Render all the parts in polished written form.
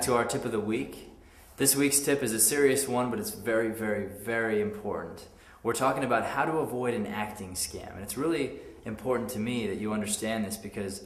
to our tip of the week. This week's tip is a serious one, but it's very, very, very important. We're talking about how to avoid an acting scam. And it's really important to me that you understand this because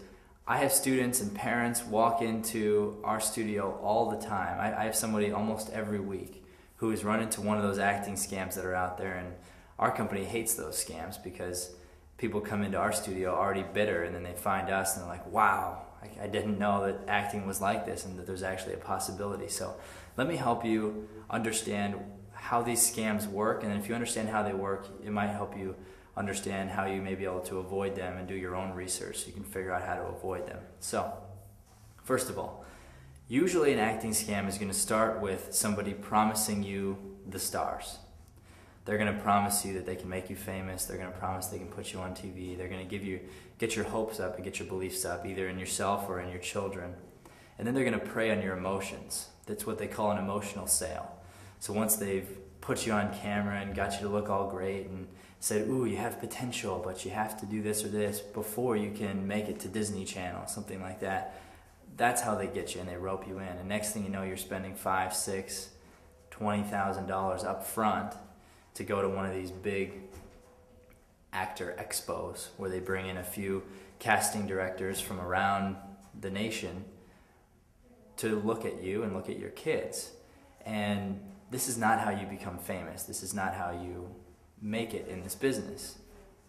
I have students and parents walk into our studio all the time. I have somebody almost every week who has run into one of those acting scams that are out there, and our company hates those scams because people come into our studio already bitter and then they find us and they're like, wow, I didn't know that acting was like this and that there's actually a possibility. So let me help you understand how these scams work, and then if you understand how they work, it might help you understand how you may be able to avoid them and do your own research so you can figure out how to avoid them. So, first of all, usually an acting scam is going to start with somebody promising you the stars. They're going to promise you that they can make you famous. They're going to promise they can put you on TV. They're going to get your hopes up and get your beliefs up, either in yourself or in your children. And then they're going to prey on your emotions. That's what they call an emotional sale. So once they've put you on camera and got you to look all great and said, ooh, you have potential, but you have to do this or this before you can make it to Disney Channel, something like that. That's how they get you, and they rope you in. And next thing you know, you're spending $5,000, $6,000, $20,000 up front to go to one of these big actor expos where they bring in a few casting directors from around the nation to look at you and look at your kids. And this is not how you become famous. This is not how you make it in this business.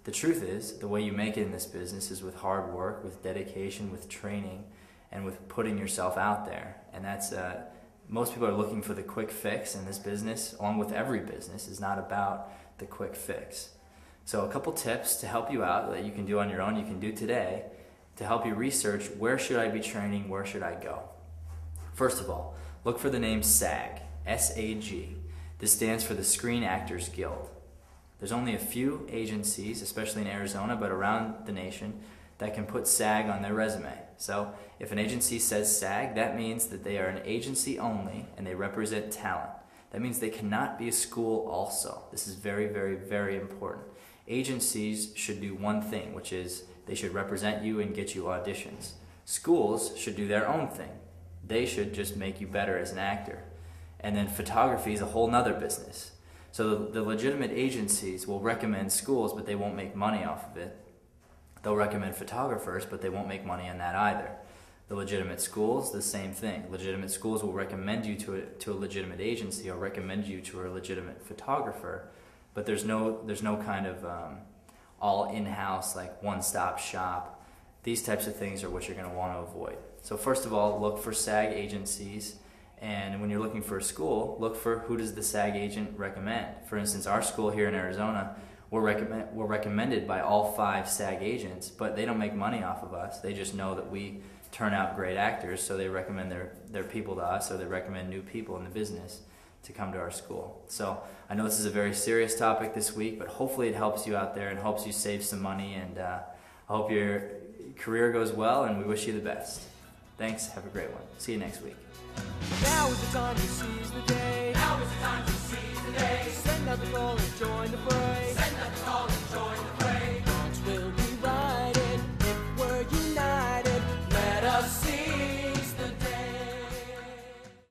The truth is, the way you make it in this business is with hard work, with dedication, with training, and with putting yourself out there. And that's most people are looking for the quick fix, and this business, along with every business, is not about the quick fix. So a couple tips to help you out that you can do on your own, you can do today, to help you research where should I be training, where should I go. First of all, look for the name SAG, S-A-G. This stands for the Screen Actors Guild. There's only a few agencies, especially in Arizona, but around the nation, that can put SAG on their resume. So if an agency says SAG, that means that they are an agency only and they represent talent. That means they cannot be a school also. This is very, very, very important. Agencies should do one thing, which is they should represent you and get you auditions. Schools should do their own thing. They should just make you better as an actor. And then photography is a whole nother business. So the legitimate agencies will recommend schools, but they won't make money off of it. They'll recommend photographers, but they won't make money on that either. The legitimate schools, the same thing. Legitimate schools will recommend you to a legitimate agency or recommend you to a legitimate photographer, but there's no kind of all in-house, like one-stop shop. These types of things are what you're going to want to avoid. So first of all, look for SAG agencies, and when you're looking for a school, look for who does the SAG agent recommend. For instance, our school here in Arizona, we're recommended by all 5 SAG agents, but they don't make money off of us. They just know that we turn out great actors, so they recommend their people to us, or they recommend new people in the business to come to our school. So I know this is a very serious topic this week, but hopefully it helps you out there and helps you save some money, and I hope your career goes well, and we wish you the best. Thanks, have a great one. See you next week. Now is the time to see